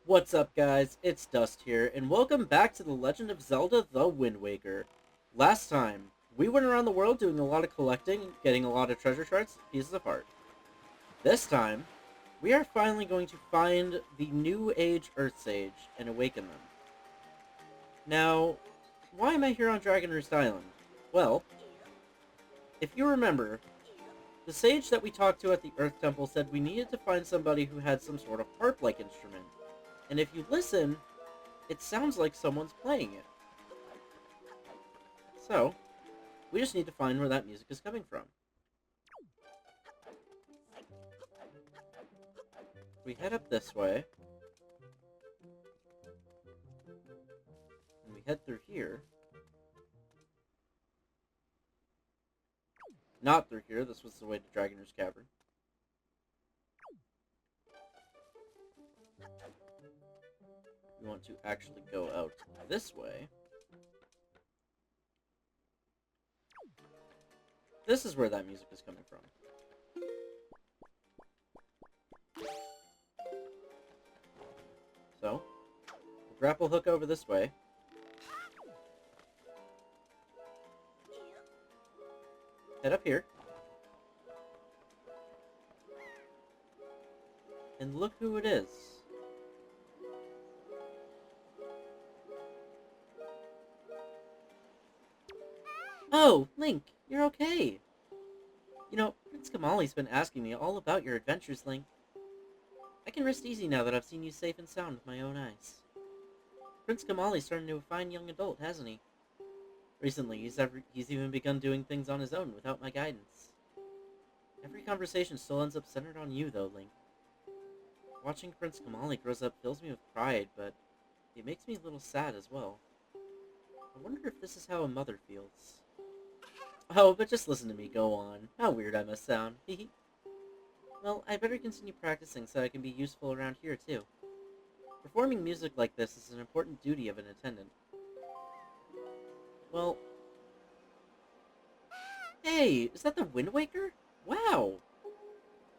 What's up, guys? It's Dust here, and welcome back to The Legend of Zelda: The Wind Waker. Last time, we went around the world doing a lot of collecting, getting a lot of treasure charts, pieces of art. This time, we are finally going to find the New Age Earth Sage and awaken them. Now, why am I here on Dragon Roost Island? Well, if you remember, the sage that we talked to at the Earth Temple said we needed to find somebody who had some sort of harp-like instrument. And if you listen, it sounds like someone's playing it. So, we just need to find where that music is coming from. We head up this way, and we head through here. Not through here, this was the way to Dragoner's Cavern. We want to actually go out this way. This is where that music is coming from. So, we'll grapple hook over this way. Head up here. And look who it is. Oh, Link, you're okay. You know, Prince Kamali's been asking me all about your adventures, Link. I can rest easy now that I've seen you safe and sound with my own eyes. Prince Kamali's turned into a fine young adult, hasn't he? Recently, he's even begun doing things on his own without my guidance. Every conversation still ends up centered on you, though, Link. Watching Prince Kamali grows up fills me with pride, but it makes me a little sad as well. I wonder if this is how a mother feels. Oh, but just listen to me go on. How weird I must sound. Hehe. Well, I better continue practicing so I can be useful around here, too. Performing music like this is an important duty of an attendant. Well... Hey, is that the Wind Waker? Wow!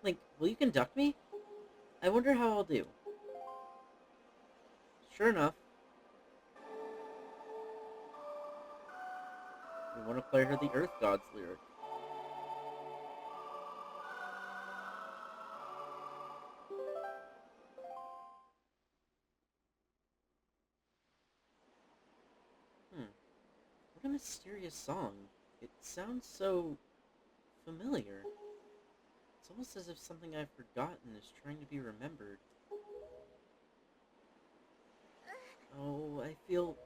Link, will you conduct me? I wonder how I'll do. Sure enough, we want to play her the Earth Gods lyric. What a mysterious song. It sounds so familiar. It's almost as if something I've forgotten is trying to be remembered. Oh, I feel...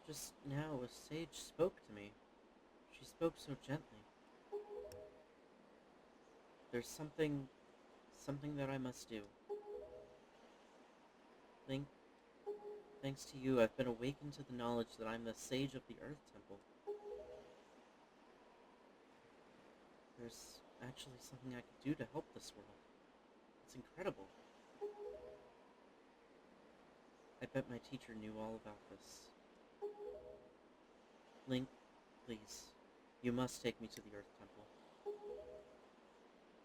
Just now, a sage spoke to me. She spoke so gently. There's something that I must do. Link, thanks to you, I've been awakened to the knowledge that I'm the sage of the Earth Temple. There's actually something I could do to help this world. It's incredible. I bet my teacher knew all about this. Link, please. You must take me to the Earth Temple.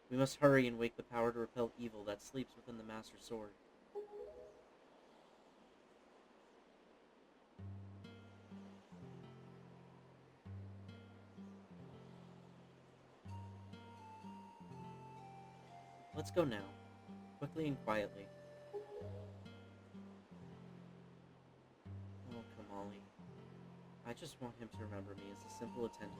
We must hurry and wake the power to repel evil that sleeps within the Master Sword. Let's go now, quickly and quietly. Oh, Kamali. I just want him to remember me as a simple attendant.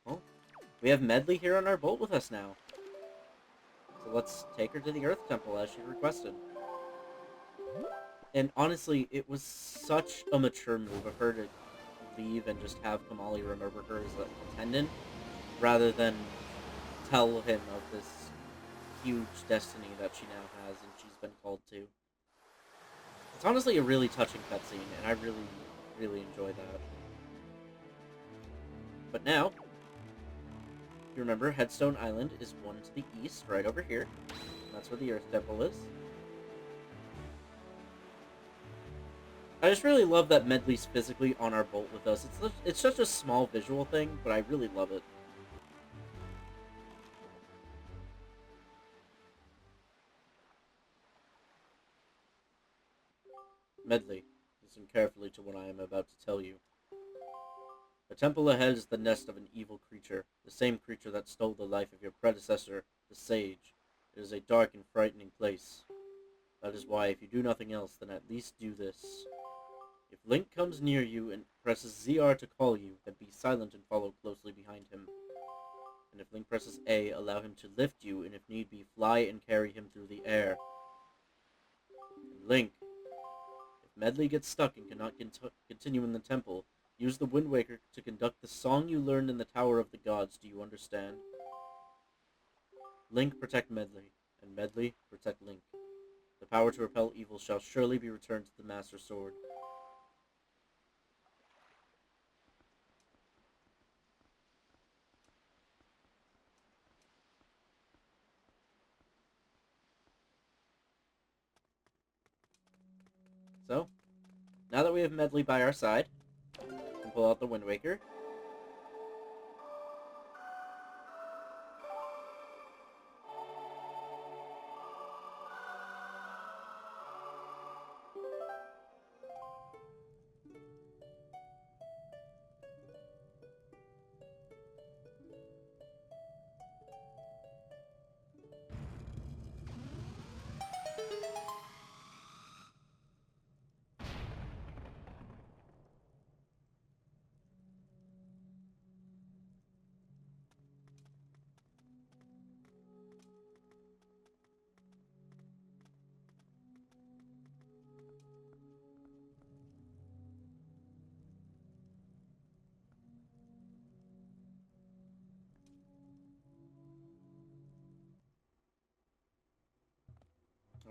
Well, we have Medli here on our boat with us now. So let's take her to the Earth Temple as she requested. And honestly, it was such a mature move of her to leave and just have Kamali remember her as an attendant, rather than tell him of this huge destiny that she now has and she's been called to. It's honestly a really touching cutscene, and I really, really enjoy that. But now, you remember, Headstone Island is one to the east, right over here. That's where the Earth Temple is. I just really love that Medli's physically on our boat with us. It's such a small visual thing, but I really love it. Medli, listen carefully to what I am about to tell you. The temple ahead is the nest of an evil creature, the same creature that stole the life of your predecessor, the Sage. It is a dark and frightening place. That is why, if you do nothing else, then at least do this. If Link comes near you and presses ZR to call you, then be silent and follow closely behind him. And if Link presses A, allow him to lift you, and if need be, fly and carry him through the air. And Link, if Medli gets stuck and cannot continue in the temple, use the Wind Waker to conduct the song you learned in the Tower of the Gods. Do you understand? Link, protect Medli, and Medli, protect Link. The power to repel evil shall surely be returned to the Master Sword. So, now that we have Medli by our side, we can pull out the Wind Waker.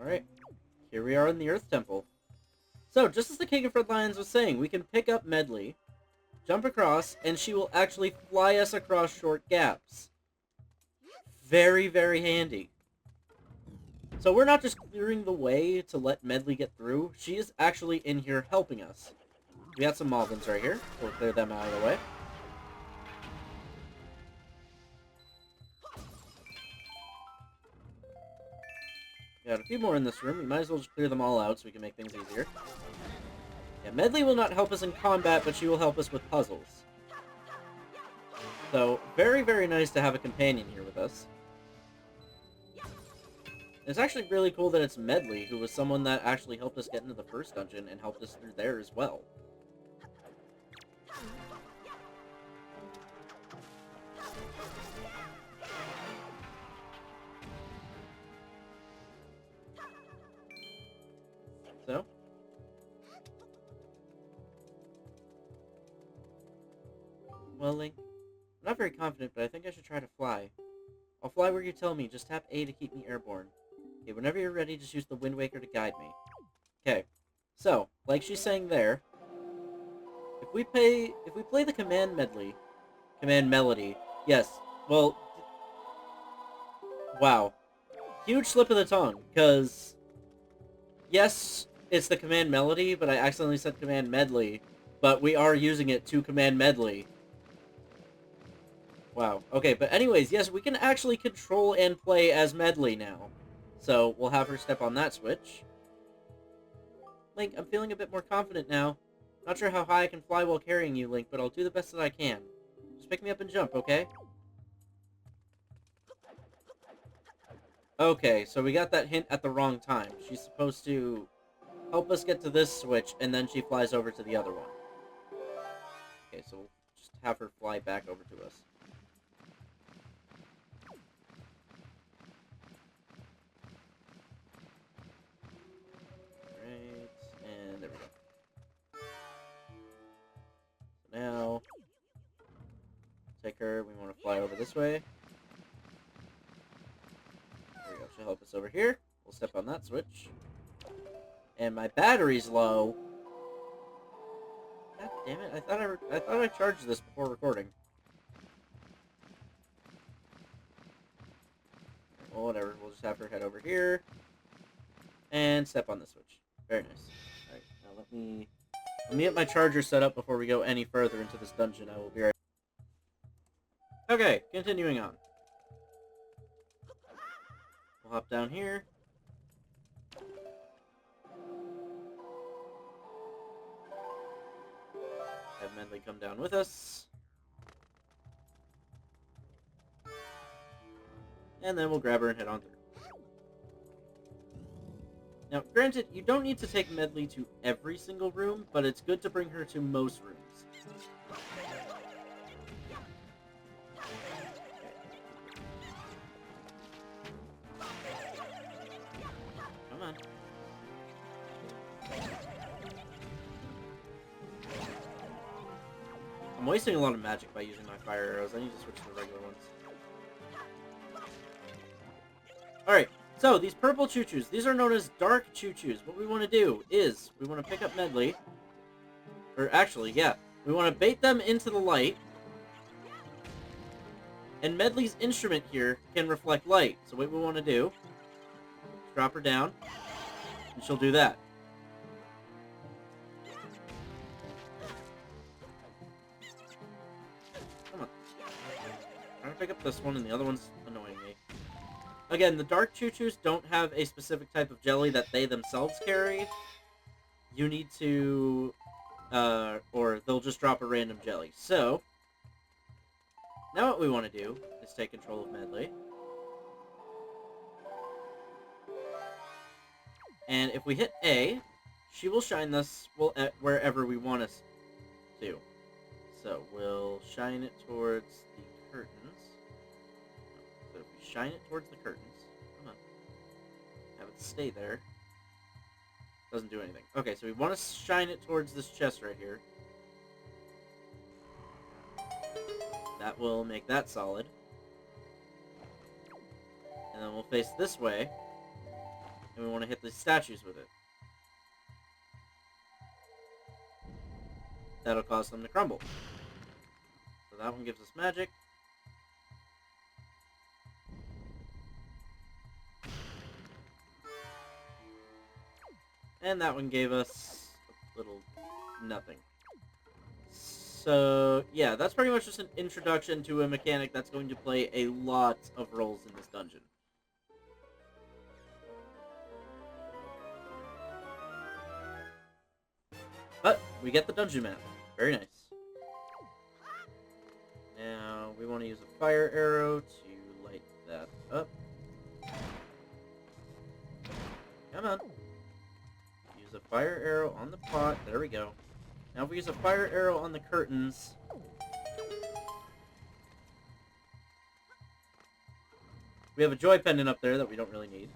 Alright, here we are in the Earth Temple. So, just as the King of Red Lions was saying, we can pick up Medli, jump across, and she will actually fly us across short gaps. Very, very handy. So we're not just clearing the way to let Medli get through, she is actually in here helping us. We got some Malvins right here. We'll clear them out of the way. Got a few more in this room. We might as well just clear them all out so we can make things easier. Yeah, Medli will not help us in combat, but she will help us with puzzles. So, very, very nice to have a companion here with us. It's actually really cool that it's Medli, who was someone that actually helped us get into the first dungeon and helped us through there as well. So, well, Link, I'm not very confident, but I think I should try to fly. I'll fly where you tell me. Just tap A to keep me airborne. Okay, whenever you're ready, just use the Wind Waker to guide me. Okay. So, like she's saying there, if we play the command melody, yes. Well, wow. Huge slip of the tongue, because yes, it's the command melody, but I accidentally said command medley, but we are using it to command medley. Wow. Okay, but anyways, yes, we can actually control and play as Medli now. So, we'll have her step on that switch. Link, I'm feeling a bit more confident now. Not sure how high I can fly while carrying you, Link, but I'll do the best that I can. Just pick me up and jump, okay? Okay, so we got that hint at the wrong time. She's supposed to help us get to this switch, and then she flies over to the other one. Okay, so we'll just have her fly back over to us. Right, and there we go. So now, take her, we want to fly over this way. There we go, she'll help us over here. We'll step on that switch. And my battery's low. God damn it, I thought I charged this before recording. Well, whatever, we'll just have her head over here. And step on the switch. Very nice. Alright, now let me get my charger set up before we go any further into this dungeon. I will be right back. Okay, continuing on. We'll hop down here. Have Medli come down with us. And then we'll grab her and head on through. Now, granted, you don't need to take Medli to every single room, but it's good to bring her to most rooms. Come on. I'm wasting a lot of magic by using my fire arrows. I need to switch to the regular ones. Alright, so these purple choo-choos, these are known as dark choo-choos. What we want to do is, we want to pick up Medli. Or actually, yeah. We want to bait them into the light. And Medli's instrument here can reflect light. So what we want to do is drop her down. And she'll do that. Come on. I'm trying to pick up this one and the other one's annoying me. Again, the dark choo-choos don't have a specific type of jelly that they themselves carry. You need to, or they'll just drop a random jelly. So, now what we want to do is take control of Medli. And if we hit A, she will shine us wherever we want us to. So, we'll shine it towards the curtains. So if we shine it towards the curtains, come on, have it stay there. Doesn't do anything. Okay, so we want to shine it towards this chest right here. That will make that solid. And then we'll face this way. And we want to hit the statues with it. That'll cause them to crumble. So that one gives us magic. And that one gave us a little nothing. So, yeah, that's pretty much just an introduction to a mechanic that's going to play a lot of roles in this dungeon. But, we get the dungeon map. Very nice. Now, we want to use a fire arrow to light that up. Come on. Use a fire arrow on the pot. There we go. Now if we use a fire arrow on the curtains... We have a joy pendant up there that we don't really need.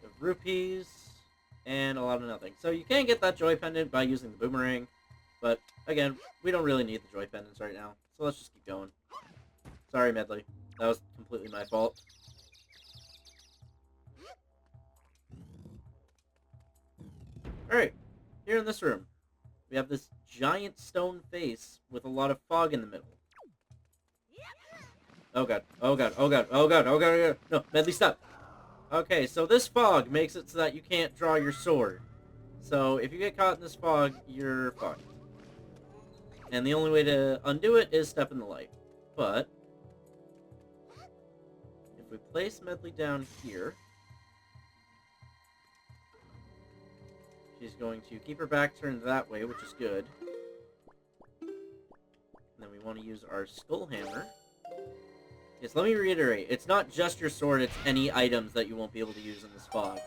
The rupees. and a lot of nothing. So you can get that joy pendant by using the boomerang, but again, we don't really need the joy pendants right now, so let's just keep going. Sorry, Medli. That was completely my fault. Alright, here in this room, we have this giant stone face with a lot of fog in the middle. Oh god, oh god, oh god, oh god, oh god, oh god. No, Medli, stop! Okay, so this fog makes it so that you can't draw your sword. So if you get caught in this fog, you're fucked. And the only way to undo it is step in the light. But if we place Medli down here, she's going to keep her back turned that way, which is good. And then we want to use our skull hammer. Yes, let me reiterate. It's not just your sword, it's any items that you won't be able to use in this fog.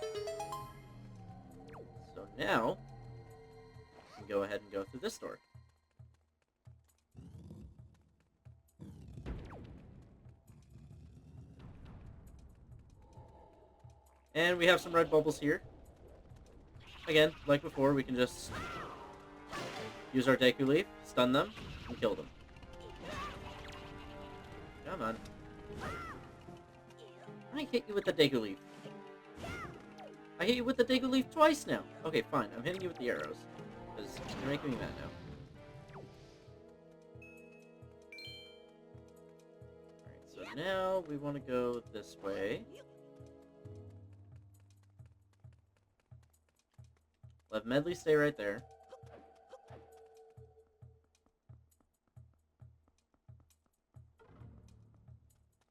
So now, we can go ahead and go through this door. And we have some red bubbles here. Again, like before, we can just use our Deku Leaf, stun them, and kill them. Come on. I hit you with the Deku Leaf. I hit you with the Deku Leaf twice now. Okay, fine. I'm hitting you with the arrows. Because you're making me mad now. Alright, so now we want to go this way. Let Medli stay right there.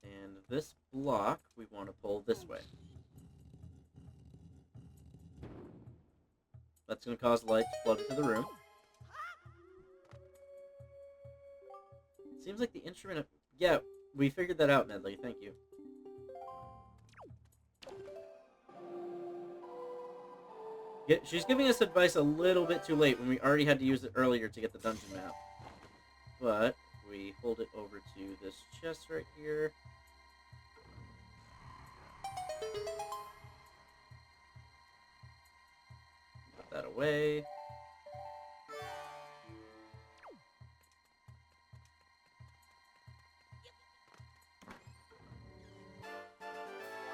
And this block we want to pull this way. That's going to cause light to flood into the room. Seems like the instrument... Yeah, we figured that out, Medli. Thank you. Yeah, she's giving us advice a little bit too late when we already had to use it earlier to get the dungeon map. But we hold it over to this chest right here. Put that away.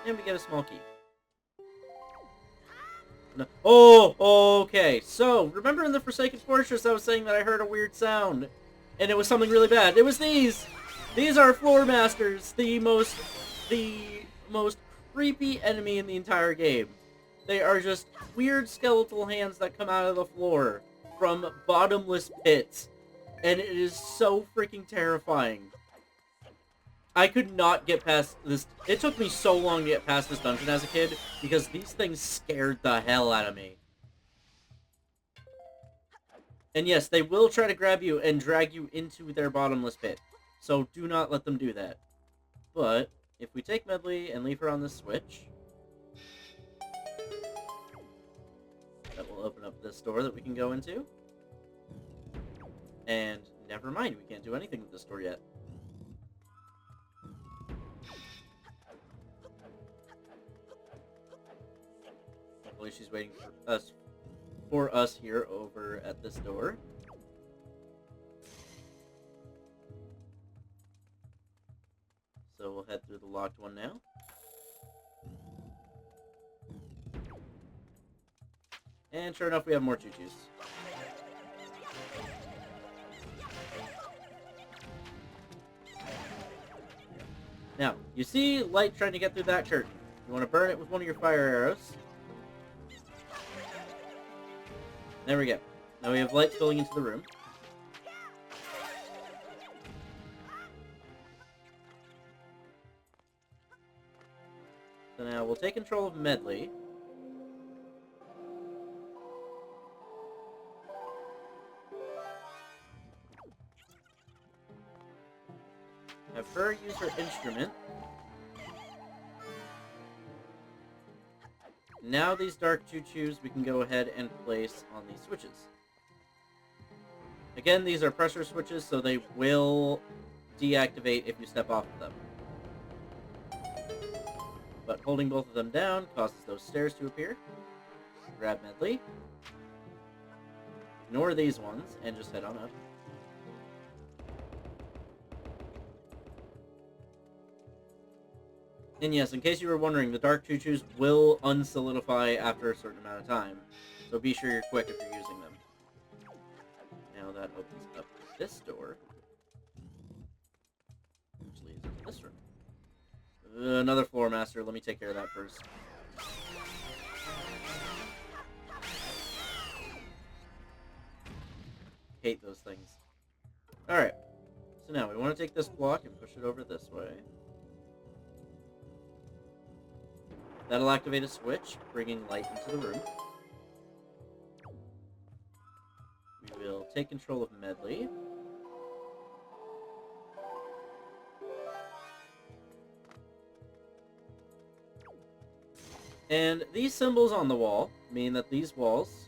And we get a small key. No. Oh, okay. So, remember in the Forsaken Fortress I was saying that I heard a weird sound? And it was something really bad. It was these! These are Floor Masters, the most creepy enemy in the entire game. They are just weird skeletal hands that come out of the floor from bottomless pits. And it is so freaking terrifying. I could not get past this. It took me so long to get past this dungeon as a kid because these things scared the hell out of me. And yes, they will try to grab you and drag you into their bottomless pit. So do not let them do that. But if we take Medli and leave her on this switch, that will open up this door that we can go into. And never mind, we can't do anything with this door yet. Hopefully she's waiting for us here over at this door. So we'll head through the locked one now. And sure enough, we have more choo-choos. Now, you see light trying to get through that curtain. You want to burn it with one of your fire arrows. There we go. Now we have light spilling into the room. So now we'll take control of Medli. Have her use her instrument. Now these dark choo-choos we can go ahead and place on these switches. Again, these are pressure switches, so they will deactivate if you step off of them. But holding both of them down causes those stairs to appear. Grab Medli. Ignore these ones, and just head on up. And yes, in case you were wondering, the Dark Choo-Choos will unsolidify after a certain amount of time, so be sure you're quick if you're using them. Now that opens up this door, which leads into this room. Another floor master. Let me take care of that first. Hate those things. Alright. So now we want to take this block and push it over this way. That'll activate a switch, bringing light into the room. We will take control of Medli. And these symbols on the wall mean that these walls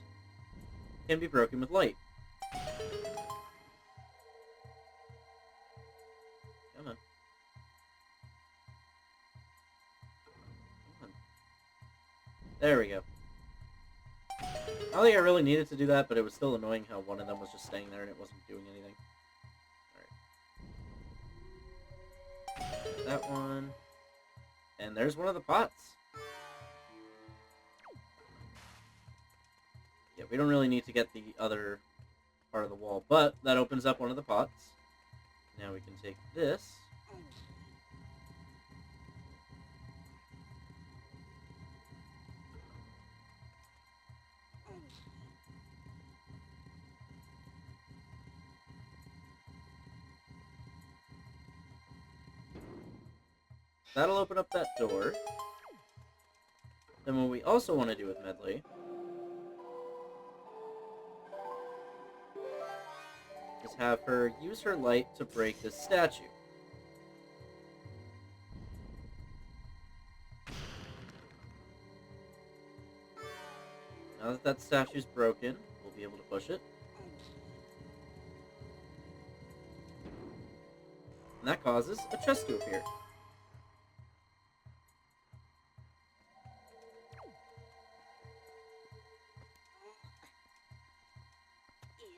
can be broken with light. Come on. Come on. There we go. I don't think I really needed to do that, but it was still annoying how one of them was just staying there and it wasn't doing anything. Alright. That one. And there's one of the pots. Yeah, we don't really need to get the other part of the wall, but that opens up one of the pots. Now we can take this. That'll open up that door. Then what we also want to do with Medli is have her use her light to break this statue. Now that that statue's broken, we'll be able to push it. And that causes a chest to appear.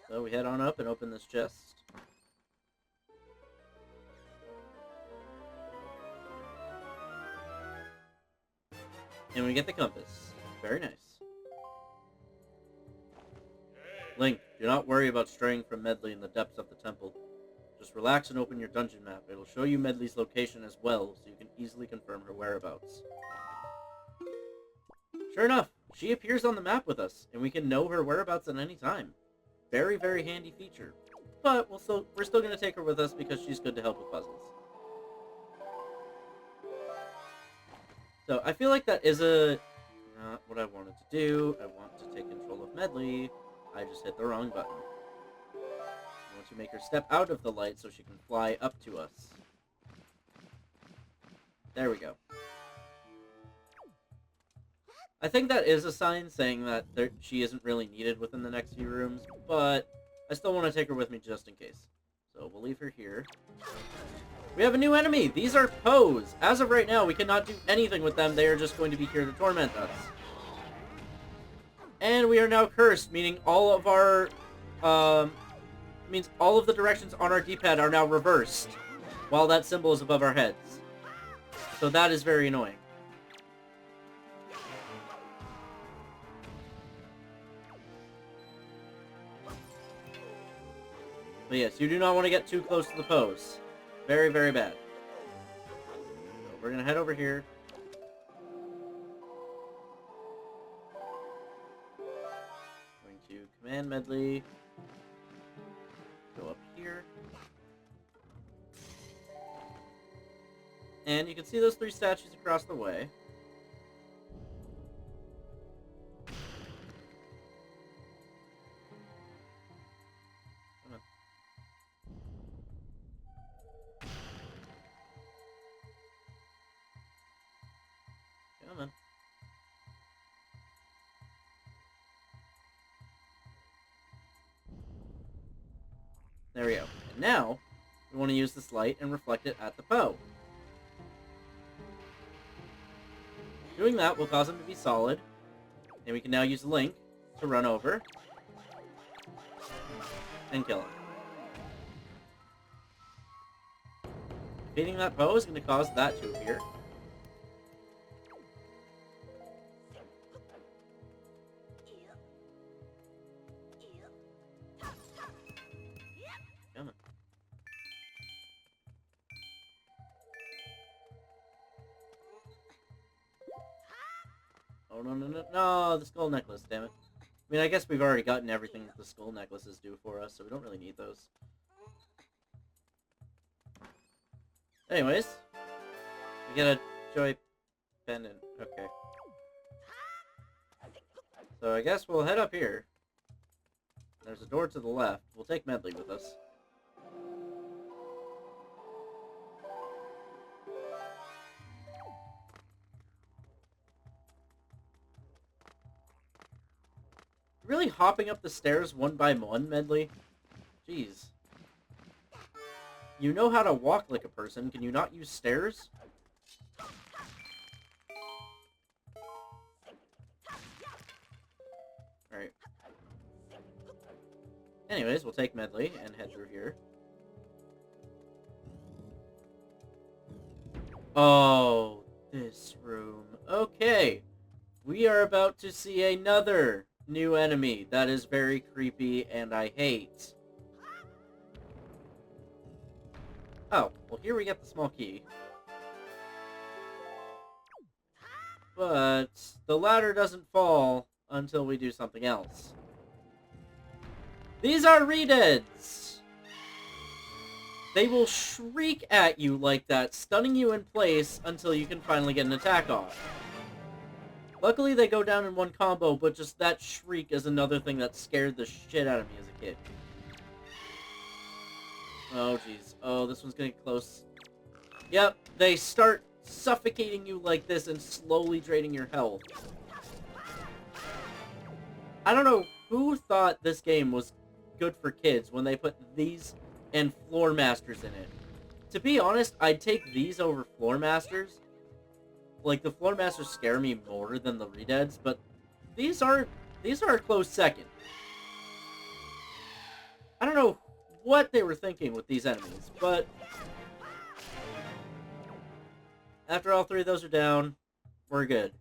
So we head on up and open this chest. And we get the compass. Very nice. Link, do not worry about straying from Medli in the depths of the temple. Just relax and open your dungeon map. It'll show you Medli's location as well, so you can easily confirm her whereabouts. Sure enough, she appears on the map with us, and we can know her whereabouts at any time. Very, very handy feature. But we're still going to take her with us because she's good to help with puzzles. So I feel like that is not what I wanted to do. I want to take control of Medli. I just hit the wrong button. I want to make her step out of the light so she can fly up to us. There we go. I think that is a sign saying that she isn't really needed within the next few rooms, but I still want to take her with me just in case. So we'll leave her here. We have a new enemy! These are Poes! As of right now, we cannot do anything with them. They are just going to be here to torment us. And we are now cursed, meaning all of our, means all of the directions on our D-pad are now reversed, while that symbol is above our heads. So that is very annoying. But yes, you do not want to get too close to the Poes. Very, very bad. So we're going to head over here. Going to command Medli. Go up here. And you can see those three statues across the way. Come on. There we go. And now, we want to use this light and reflect it at the Poe. Doing that will cause him to be solid, And we can now use Link to run over and kill him. Defeating that Poe is going to cause that to appear. Come on. Oh, no, no, no, no, the skull necklace, damn it. I mean, I guess we've already gotten everything that the skull necklaces do for us, so we don't really need those. Anyways, we get a joy pendant. Okay. So I guess we'll head up here. There's a door to the left. We'll take Medli with us. Really hopping up the stairs one by one, Medli? Jeez. You know how to walk like a person. Can you not use stairs? Alright. Anyways, we'll take Medli and head through here. Oh, this room. Okay. We are about to see another new enemy that is very creepy and I hate. Oh, well here we get the small key. But the ladder doesn't fall until we do something else. These are Redeads! They will shriek at you like that, stunning you in place until you can finally get an attack off. Luckily they go down in one combo, but just that shriek is another thing that scared the shit out of me as a kid. Oh, jeez. Oh, this one's getting close. Yep, they start suffocating you like this and slowly draining your health. I don't know who thought this game was good for kids when they put these and Floor Masters in it. To be honest, I'd take these over Floor Masters. Like, the Floor Masters scare me more than the Redeads, but these are a close second. I don't know what they were thinking with these enemies, but after all three of those are down, we're good.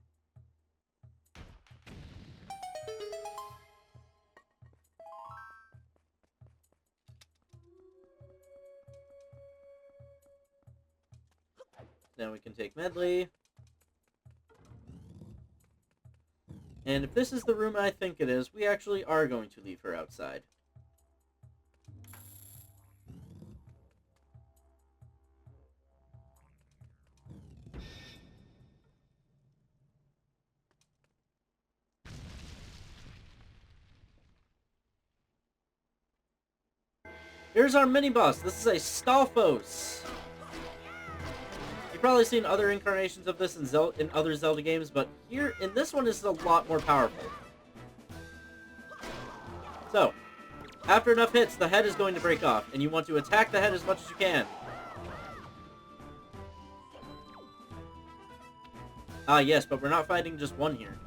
Now we can take Medli. And if this is the room I think it is, we actually are going to leave her outside. Here's our mini-boss. This is a Stalfos. You've probably seen other incarnations of this in other Zelda games, but here, in this one, is a lot more powerful. So, after enough hits, the head is going to break off, and you want to attack the head as much as you can. Ah, yes, but we're not fighting just one here.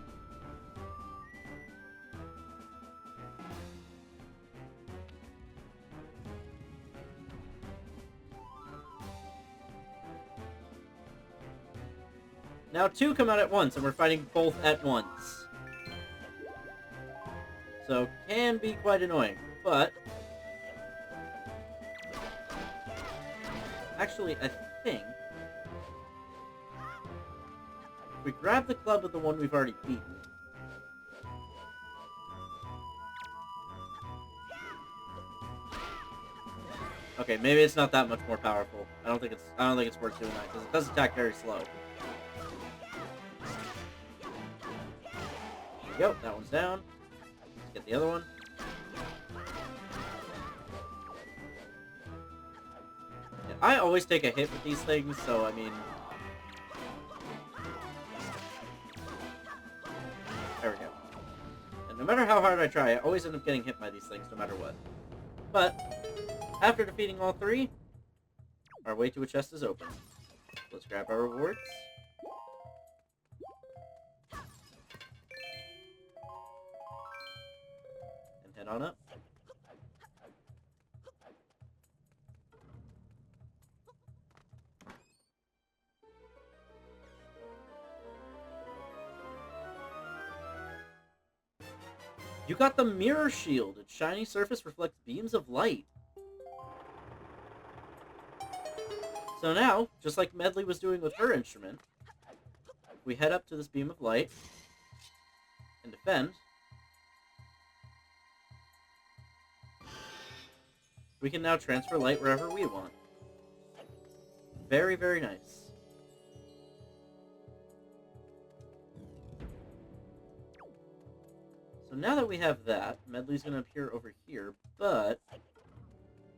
Now two come out at once, and we're fighting both at once. So, can be quite annoying, but actually, I think if we grab the club of the one we've already beaten, okay, maybe it's not that much more powerful. I don't think it's worth doing that because it does attack very slow. There we go, that one's down. Let's get the other one. Yeah, I always take a hit with these things, so I mean... There we go. And no matter how hard I try, I always end up getting hit by these things, no matter what. But, after defeating all three, our way to a chest is open. Let's grab our rewards. Head on up. You got the mirror shield. Its shiny surface reflects beams of light. So now, just like Medli was doing with her instrument, we head up to this beam of light and defend. We can now transfer light wherever we want. Very, very nice. So now that we have that, Medli's going to appear over here, but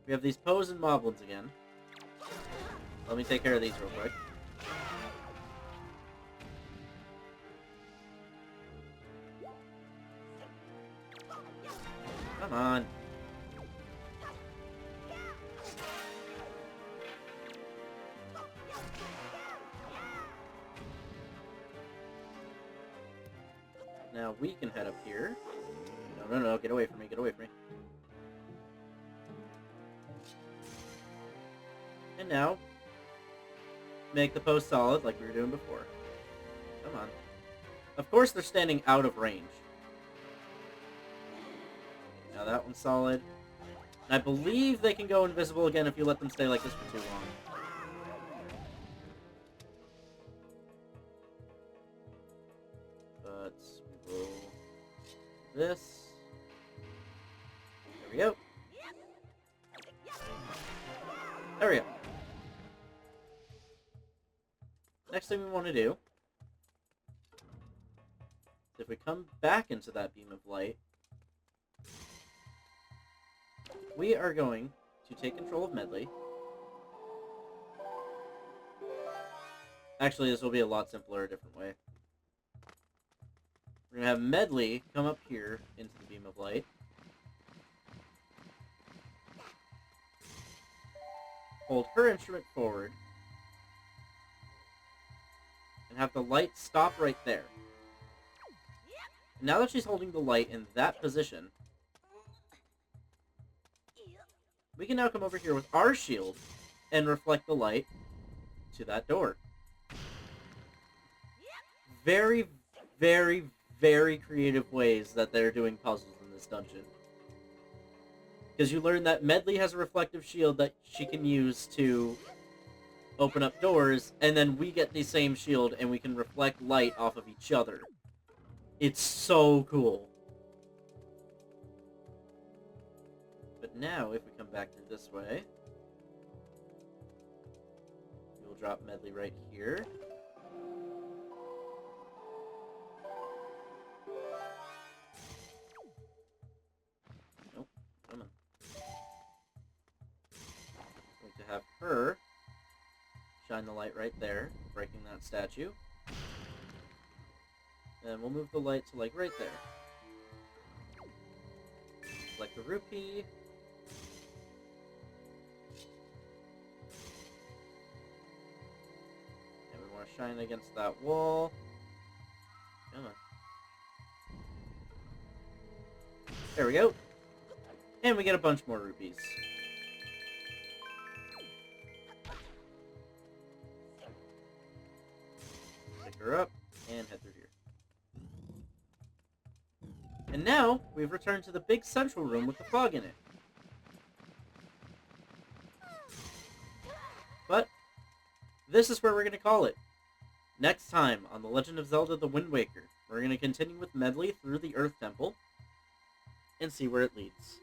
we have these Poes and Moblins again. Let me take care of these real quick. Come on. Now we can head up here. No, get away from me, get away from me. And now, make the post solid like we were doing before. Come on. Of course they're standing out of range. Now that one's solid. And I believe they can go invisible again if you let them stay like this for too long. But we will do this. There we go. There we go. Next thing we want to do is if we come back into that beam of light, we are going to take control of Medli. Actually, this will be a lot simpler a different way. We're going to have Medli come up here into the beam of light. Hold her instrument forward. And have the light stop right there. Now that she's holding the light in that position, we can now come over here with our shield and reflect the light to that door. Very, very, very creative ways that they're doing puzzles in this dungeon. Because you learn that Medli has a reflective shield that she can use to open up doors, and then we get the same shield and we can reflect light off of each other. It's so cool. But now, if we come back through this way, we will drop Medli right here. Nope, come on. Going to have her shine the light right there, breaking that statue. And we'll move the light to, like, right there. Select the rupee. And we want to shine against that wall. Come on. There we go. And we get a bunch more rupees. Pick her up and head through here. And now, we've returned to the big central room with the fog in it. But, this is where we're going to call it. Next time on The Legend of Zelda The Wind Waker, we're going to continue with Medli through the Earth Temple and see where it leads.